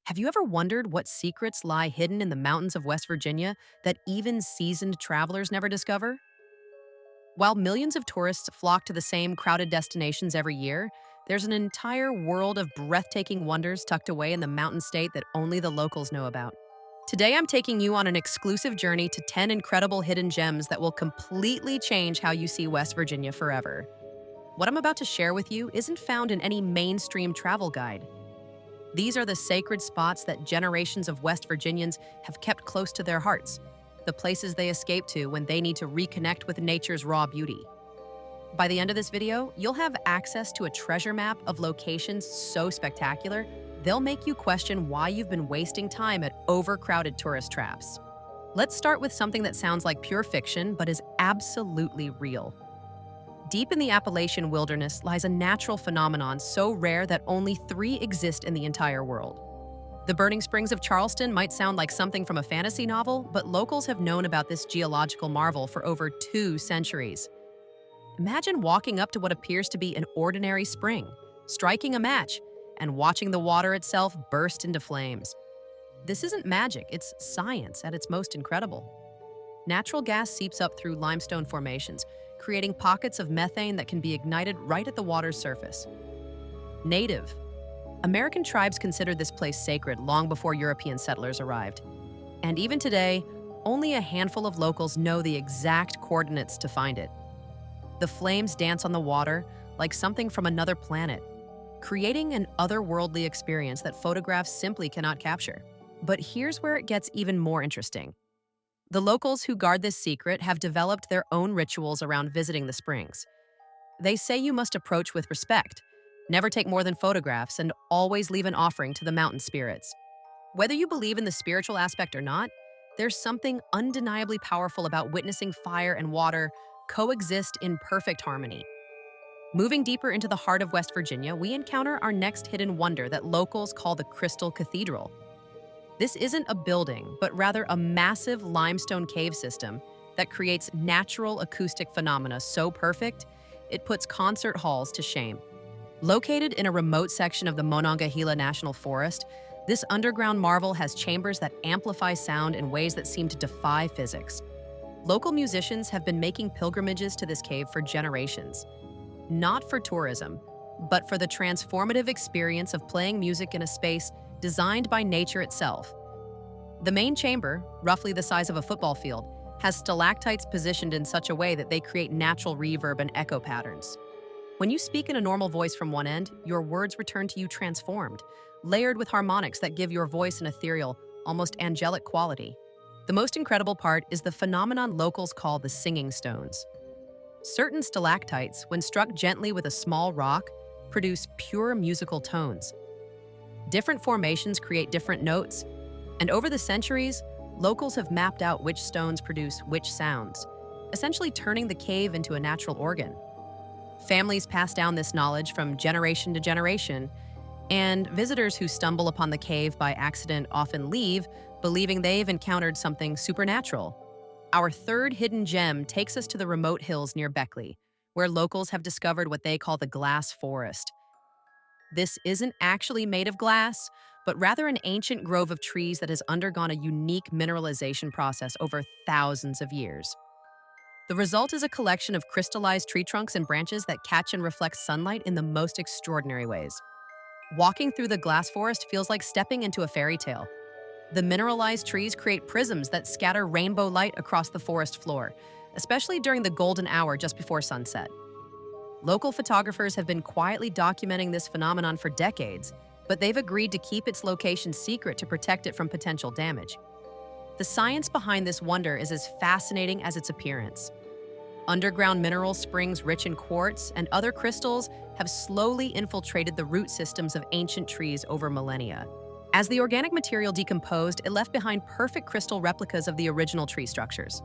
Have you ever wondered what secrets lie hidden in the mountains of West Virginia that even seasoned travelers never discover? While millions of tourists flock to the same crowded destinations every year, there's an entire world of breathtaking wonders tucked away in the mountain state that only the locals know about. Today, I'm taking you on an exclusive journey to 10 incredible hidden gems that will completely change how you see West Virginia forever. What I'm about to share with you isn't found in any mainstream travel guide. These are the sacred spots that generations of West Virginians have kept close to their hearts, the places they escape to when they need to reconnect with nature's raw beauty. By the end of this video, you'll have access to a treasure map of locations so spectacular, they'll make you question why you've been wasting time at overcrowded tourist traps. Let's start with something that sounds like pure fiction, but is absolutely real. Deep in the Appalachian wilderness lies a natural phenomenon so rare that only 3 exist in the entire world. The burning springs of Charleston might sound like something from a fantasy novel, but locals have known about this geological marvel for over 2 centuries. Imagine walking up to what appears to be an ordinary spring, striking a match, and watching the water itself burst into flames. This isn't magic, it's science at its most incredible. Natural gas seeps up through limestone formations, creating pockets of methane that can be ignited right at the water's surface. Native. American tribes considered this place sacred long before European settlers arrived. And even today, only a handful of locals know the exact coordinates to find it. The flames dance on the water like something from another planet, creating an otherworldly experience that photographs simply cannot capture. But here's where it gets even more interesting. The locals who guard this secret have developed their own rituals around visiting the springs. They say you must approach with respect, never take more than photographs, and always leave an offering to the mountain spirits. Whether you believe in the spiritual aspect or not, there's something undeniably powerful about witnessing fire and water coexist in perfect harmony. Moving deeper into the heart of West Virginia, we encounter our next hidden wonder that locals call the Crystal Cathedral. This isn't a building, but rather a massive limestone cave system that creates natural acoustic phenomena so perfect, it puts concert halls to shame. Located in a remote section of the Monongahela National Forest, this underground marvel has chambers that amplify sound in ways that seem to defy physics. Local musicians have been making pilgrimages to this cave for generations, not for tourism, but for the transformative experience of playing music in a space designed by nature itself. The main chamber, roughly the size of a football field, has stalactites positioned in such a way that they create natural reverb and echo patterns. When you speak in a normal voice from one end, your words return to you transformed, layered with harmonics that give your voice an ethereal, almost angelic quality. The most incredible part is the phenomenon locals call the singing stones. Certain stalactites, when struck gently with a small rock, produce pure musical tones. Different formations create different notes, and over the centuries, locals have mapped out which stones produce which sounds, essentially turning the cave into a natural organ. Families pass down this knowledge from generation to generation, and visitors who stumble upon the cave by accident often leave, believing they've encountered something supernatural. Our third hidden gem takes us to the remote hills near Beckley, where locals have discovered what they call the glass forest. This isn't actually made of glass, but rather an ancient grove of trees that has undergone a unique mineralization process over thousands of years. The result is a collection of crystallized tree trunks and branches that catch and reflect sunlight in the most extraordinary ways. Walking through the glass forest feels like stepping into a fairy tale. The mineralized trees create prisms that scatter rainbow light across the forest floor, especially during the golden hour just before sunset. Local photographers have been quietly documenting this phenomenon for decades, but they've agreed to keep its location secret to protect it from potential damage. The science behind this wonder is as fascinating as its appearance. Underground mineral springs rich in quartz and other crystals have slowly infiltrated the root systems of ancient trees over millennia. As the organic material decomposed, it left behind perfect crystal replicas of the original tree structures.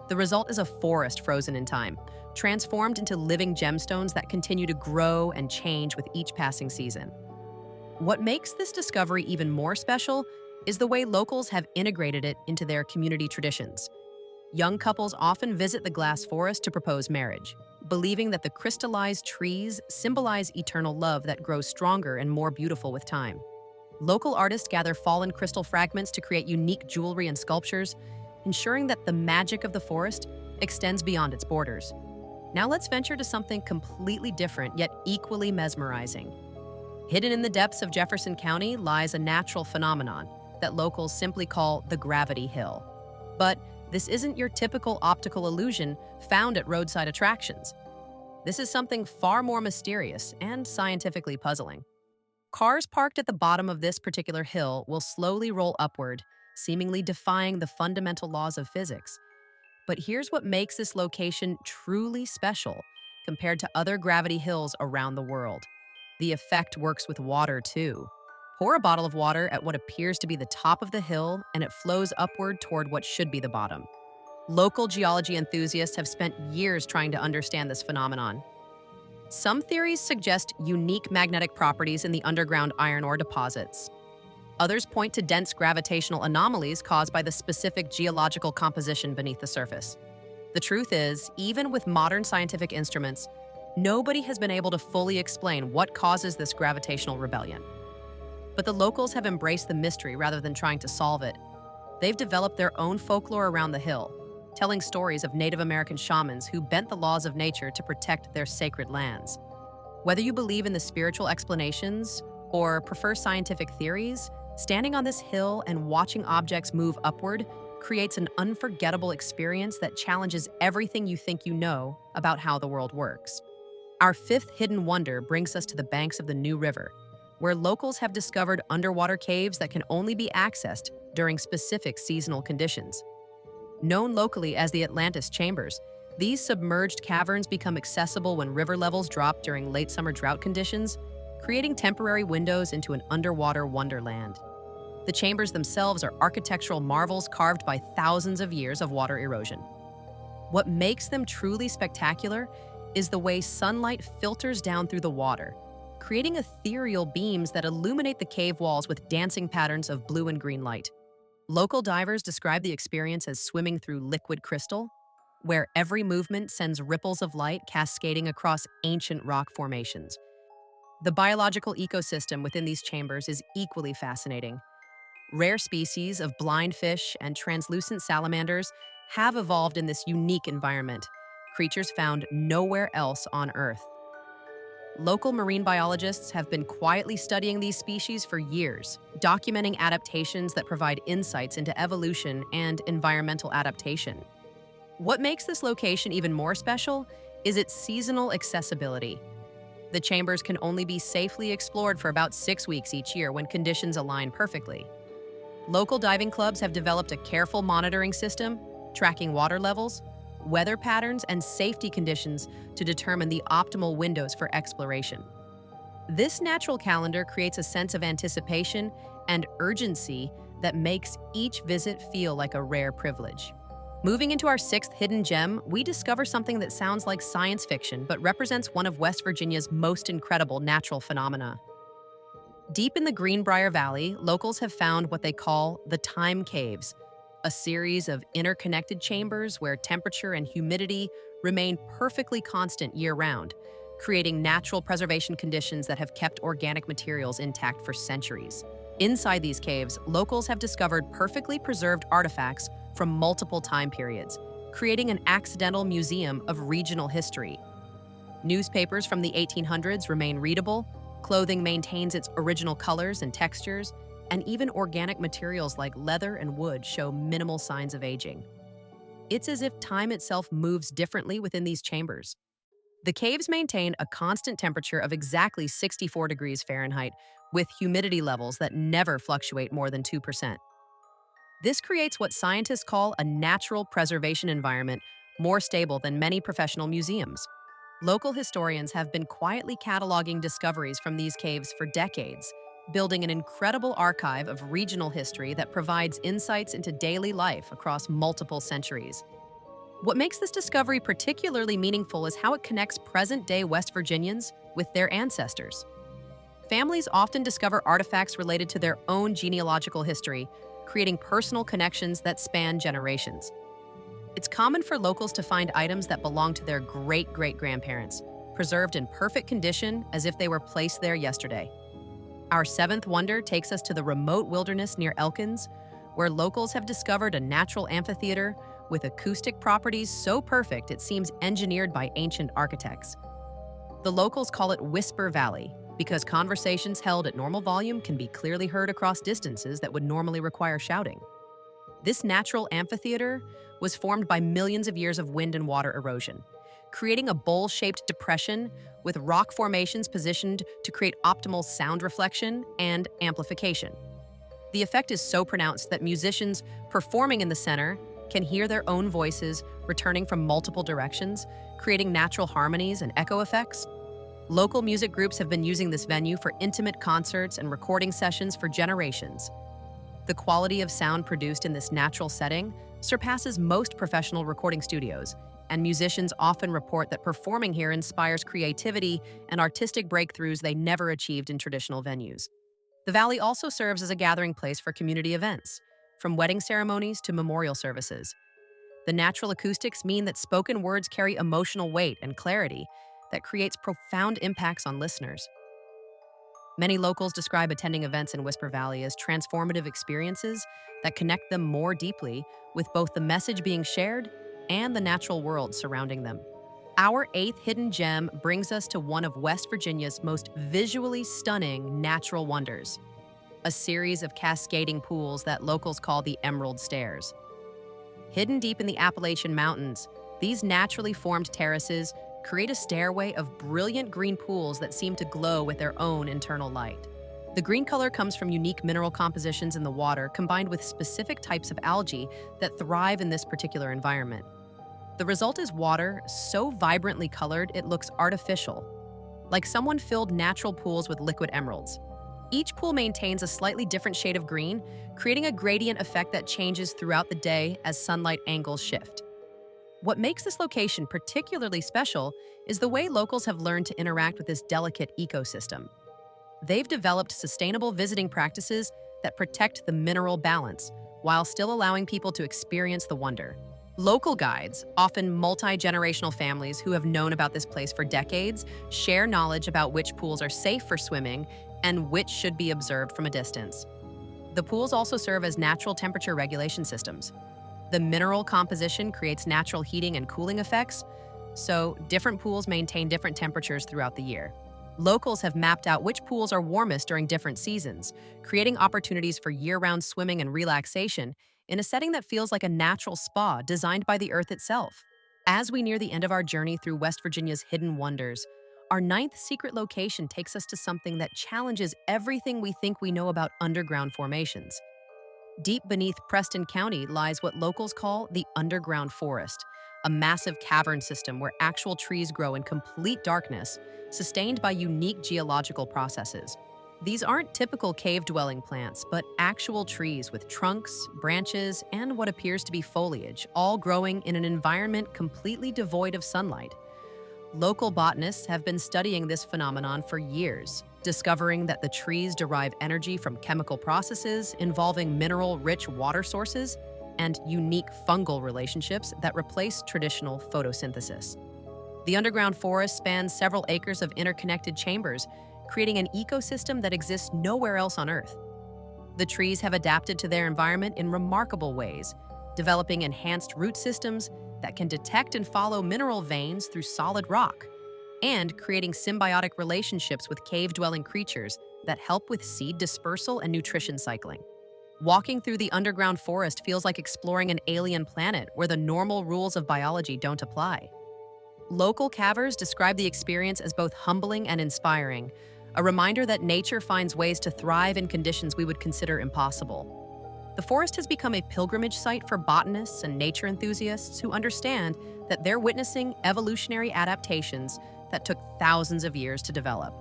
The result is a forest frozen in time, transformed into living gemstones that continue to grow and change with each passing season. What makes this discovery even more special is the way locals have integrated it into their community traditions. Young couples often visit the glass forest to propose marriage, believing that the crystallized trees symbolize eternal love that grows stronger and more beautiful with time. Local artists gather fallen crystal fragments to create unique jewelry and sculptures, ensuring that the magic of the forest extends beyond its borders. Now let's venture to something completely different yet equally mesmerizing. Hidden in the depths of Jefferson County lies a natural phenomenon that locals simply call the gravity hill. But this isn't your typical optical illusion found at roadside attractions. This is something far more mysterious and scientifically puzzling. Cars parked at the bottom of this particular hill will slowly roll upward, seemingly defying the fundamental laws of physics. But here's what makes this location truly special compared to other gravity hills around the world. The effect works with water too. Pour a bottle of water at what appears to be the top of the hill, and it flows upward toward what should be the bottom. Local geology enthusiasts have spent years trying to understand this phenomenon. Some theories suggest unique magnetic properties in the underground iron ore deposits. Others point to dense gravitational anomalies caused by the specific geological composition beneath the surface. The truth is, even with modern scientific instruments, nobody has been able to fully explain what causes this gravitational rebellion. But the locals have embraced the mystery rather than trying to solve it. They've developed their own folklore around the hill, telling stories of Native American shamans who bent the laws of nature to protect their sacred lands. Whether you believe in the spiritual explanations or prefer scientific theories, standing on this hill and watching objects move upward creates an unforgettable experience that challenges everything you think you know about how the world works. Our fifth hidden wonder brings us to the banks of the New River, where locals have discovered underwater caves that can only be accessed during specific seasonal conditions. Known locally as the Atlantis Chambers, these submerged caverns become accessible when river levels drop during late summer drought conditions, creating temporary windows into an underwater wonderland. The chambers themselves are architectural marvels carved by thousands of years of water erosion. What makes them truly spectacular is the way sunlight filters down through the water, creating ethereal beams that illuminate the cave walls with dancing patterns of blue and green light. Local divers describe the experience as swimming through liquid crystal, where every movement sends ripples of light cascading across ancient rock formations. The biological ecosystem within these chambers is equally fascinating. Rare species of blind fish and translucent salamanders have evolved in this unique environment, creatures found nowhere else on Earth. Local marine biologists have been quietly studying these species for years, documenting adaptations that provide insights into evolution and environmental adaptation. What makes this location even more special is its seasonal accessibility. The chambers can only be safely explored for about 6 weeks each year when conditions align perfectly. Local diving clubs have developed a careful monitoring system, tracking water levels, weather patterns, and safety conditions to determine the optimal windows for exploration. This natural calendar creates a sense of anticipation and urgency that makes each visit feel like a rare privilege. Moving into our sixth hidden gem, we discover something that sounds like science fiction but represents one of West Virginia's most incredible natural phenomena. Deep in the Greenbrier Valley, locals have found what they call the Time Caves, a series of interconnected chambers where temperature and humidity remain perfectly constant year-round, creating natural preservation conditions that have kept organic materials intact for centuries. Inside these caves, locals have discovered perfectly preserved artifacts from multiple time periods, creating an accidental museum of regional history. Newspapers from the 1800s remain readable, clothing maintains its original colors and textures, and even organic materials like leather and wood show minimal signs of aging. It's as if time itself moves differently within these chambers. The caves maintain a constant temperature of exactly 64 degrees Fahrenheit, with humidity levels that never fluctuate more than 2%. This creates what scientists call a natural preservation environment, more stable than many professional museums. Local historians have been quietly cataloging discoveries from these caves for decades, building an incredible archive of regional history that provides insights into daily life across multiple centuries. What makes this discovery particularly meaningful is how it connects present-day West Virginians with their ancestors. Families often discover artifacts related to their own genealogical history, creating personal connections that span generations. It's common for locals to find items that belong to their great-great-grandparents, preserved in perfect condition as if they were placed there yesterday. Our seventh wonder takes us to the remote wilderness near Elkins, where locals have discovered a natural amphitheater with acoustic properties so perfect it seems engineered by ancient architects. The locals call it Whisper Valley because conversations held at normal volume can be clearly heard across distances that would normally require shouting. This natural amphitheater was formed by millions of years of wind and water erosion, creating a bowl-shaped depression with rock formations positioned to create optimal sound reflection and amplification. The effect is so pronounced that musicians performing in the center can hear their own voices returning from multiple directions, creating natural harmonies and echo effects. Local music groups have been using this venue for intimate concerts and recording sessions for generations. The quality of sound produced in this natural setting surpasses most professional recording studios, and musicians often report that performing here inspires creativity and artistic breakthroughs they never achieved in traditional venues. The valley also serves as a gathering place for community events, from wedding ceremonies to memorial services. The natural acoustics mean that spoken words carry emotional weight and clarity that creates profound impacts on listeners. Many locals describe attending events in Whisper Valley as transformative experiences that connect them more deeply with both the message being shared and the natural world surrounding them. Our eighth hidden gem brings us to one of West Virginia's most visually stunning natural wonders, a series of cascading pools that locals call the Emerald Stairs. Hidden deep in the Appalachian Mountains, these naturally formed terraces create a stairway of brilliant green pools that seem to glow with their own internal light. The green color comes from unique mineral compositions in the water combined with specific types of algae that thrive in this particular environment. The result is water so vibrantly colored it looks artificial, like someone filled natural pools with liquid emeralds. Each pool maintains a slightly different shade of green, creating a gradient effect that changes throughout the day as sunlight angles shift. What makes this location particularly special is the way locals have learned to interact with this delicate ecosystem. They've developed sustainable visiting practices that protect the mineral balance while still allowing people to experience the wonder. Local guides, often multi-generational families who have known about this place for decades, share knowledge about which pools are safe for swimming and which should be observed from a distance. The pools also serve as natural temperature regulation systems. The mineral composition creates natural heating and cooling effects, so different pools maintain different temperatures throughout the year. Locals have mapped out which pools are warmest during different seasons, creating opportunities for year-round swimming and relaxation in a setting that feels like a natural spa designed by the earth itself. As we near the end of our journey through West Virginia's hidden wonders, our ninth secret location takes us to something that challenges everything we think we know about underground formations. Deep beneath Preston County lies what locals call the underground forest, a massive cavern system where actual trees grow in complete darkness, sustained by unique geological processes. These aren't typical cave-dwelling plants, but actual trees with trunks, branches, and what appears to be foliage, all growing in an environment completely devoid of sunlight. Local botanists have been studying this phenomenon for years, discovering that the trees derive energy from chemical processes involving mineral-rich water sources and unique fungal relationships that replace traditional photosynthesis. The underground forest spans several acres of interconnected chambers, creating an ecosystem that exists nowhere else on Earth. The trees have adapted to their environment in remarkable ways, developing enhanced root systems that can detect and follow mineral veins through solid rock, and creating symbiotic relationships with cave-dwelling creatures that help with seed dispersal and nutrition cycling. Walking through the underground forest feels like exploring an alien planet where the normal rules of biology don't apply. Local cavers describe the experience as both humbling and inspiring, a reminder that nature finds ways to thrive in conditions we would consider impossible. The forest has become a pilgrimage site for botanists and nature enthusiasts who understand that they're witnessing evolutionary adaptations that took thousands of years to develop.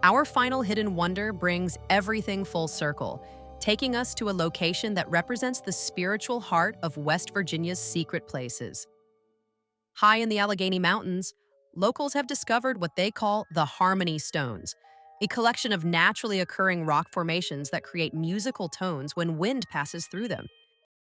Our final hidden wonder brings everything full circle, taking us to a location that represents the spiritual heart of West Virginia's secret places. High in the Allegheny Mountains, locals have discovered what they call the Harmony Stones, a collection of naturally occurring rock formations that create musical tones when wind passes through them.